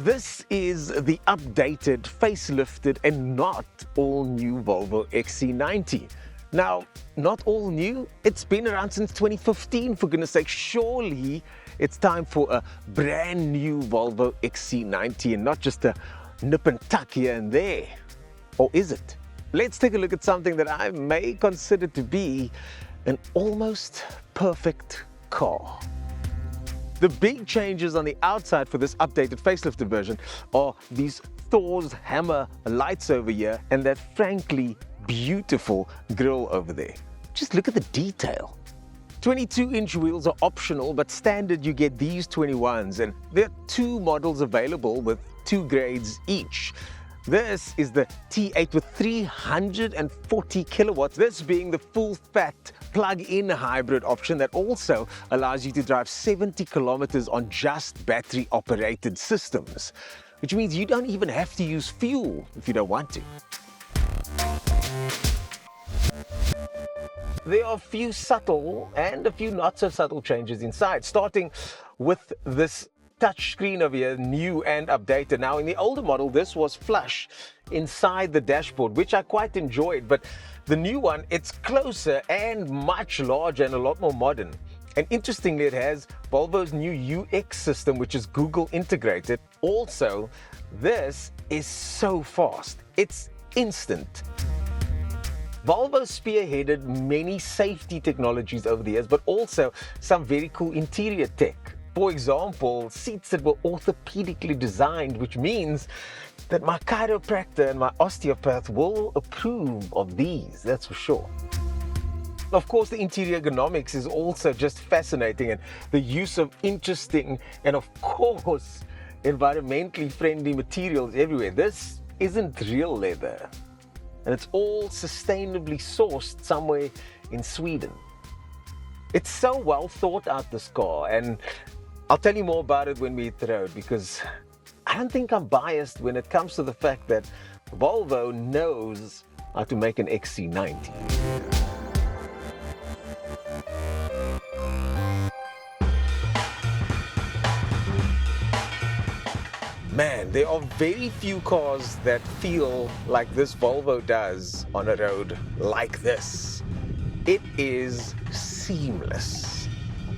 This is the updated, facelifted and not all new Volvo XC90. Now, not all new, it's been around since 2015 for goodness sake. Surely it's time for a brand new Volvo XC90 and not just a nip and tuck here and there. Or is it? Let's take a look at something that I may consider to be an almost perfect car. The big changes on the outside for this updated facelifted version are these Thor's hammer lights over here and that frankly beautiful grille over there. Just look at the detail. 22-inch wheels are optional, but standard you get these 21s, and there are two models available with 2 grades each. This is the T8 with 340 kilowatts, this being the full-fat plug-in hybrid option that also allows you to drive 70 kilometers on just battery-operated systems, which means you don't even have to use fuel if you don't want to. There are a few subtle and a few not so subtle changes inside, starting with this touchscreen over here, new and updated. Now, in the older model, this was flush inside the dashboard, which I quite enjoyed, but the new one, it's closer and much larger and a lot more modern. And interestingly, it has Volvo's new UX system, which is Google integrated. Also, this is so fast. It's instant. Volvo spearheaded many safety technologies over the years, but also some very cool interior tech. For example, seats that were orthopedically designed, which means that my chiropractor and my osteopath will approve of these, that's for sure. Of course, the interior ergonomics is also just fascinating, and the use of interesting and, of course, environmentally friendly materials everywhere. This isn't real leather, and it's all sustainably sourced somewhere in Sweden. It's so well thought out, this car, and I'll tell you more about it when we hit the road, because I don't think I'm biased when it comes to the fact that Volvo knows how to make an XC90. Man, there are very few cars that feel like this Volvo does on a road like this. It is seamless.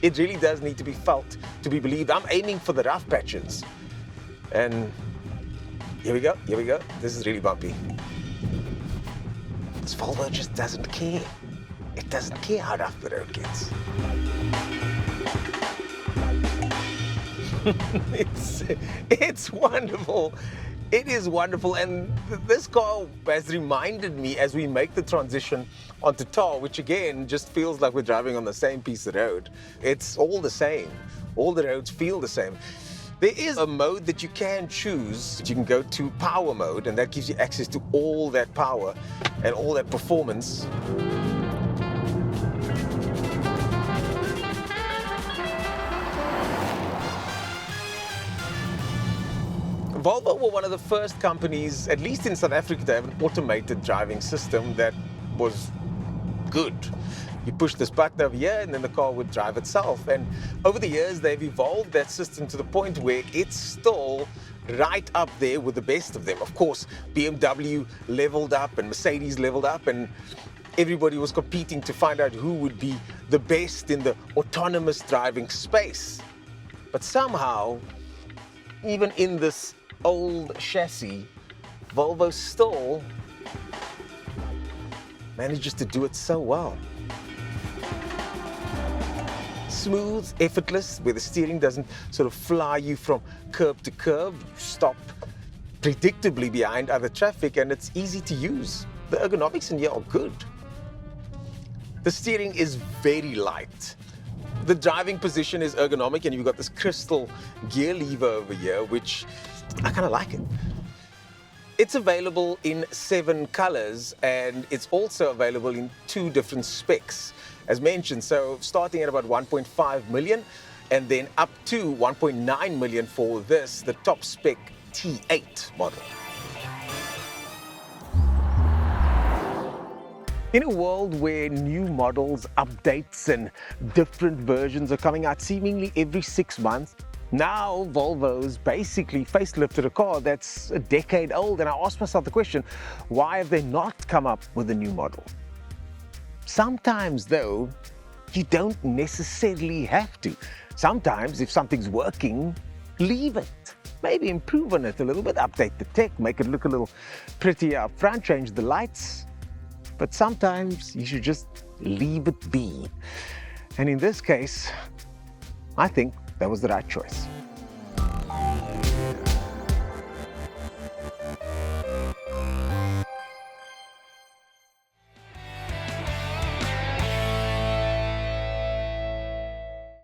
It really does need to be felt to be believed. I'm aiming for the rough patches. And here we go. This is really bumpy. This Volvo just doesn't care. It doesn't care how rough the road gets. It's wonderful. It is wonderful, and this car has reminded me as we make the transition onto tar, which again just feels like we're driving on the same piece of road. It's all the same. All the roads feel the same. There is a mode that you can choose. You can go to power mode, and that gives you access to all that power and all that performance. Volvo were one of the first companies, at least in South Africa, to have an automated driving system that was good. You push this button over here and then the car would drive itself. And over the years, they've evolved that system to the point where it's still right up there with the best of them. Of course, BMW leveled up and Mercedes leveled up, and everybody was competing to find out who would be the best in the autonomous driving space. But somehow, even in this old chassis, Volvo still manages to do it so well. Smooth, effortless, where the steering doesn't sort of fly you from curb to curb. You stop predictably behind other traffic, and it's easy to use. The ergonomics in here are good. The steering is very light. The driving position is ergonomic, and you've got this crystal gear lever over here, which I kind of like it. It's available in 7 colors, and it's also available in 2 different specs, as mentioned. So starting at about 1.5 million, and then up to 1.9 million for this, the top spec T8 model. In a world where new models, updates, and different versions are coming out seemingly every 6 months, Now Volvo's basically facelifted a car that's a decade old, and I asked myself the question, why have they not come up with a new model? Sometimes though, you don't necessarily have to. Sometimes if something's working, leave it. Maybe improve on it a little bit, update the tech, make it look a little prettier up front, change the lights. But sometimes you should just leave it be. And in this case, I think that was the right choice.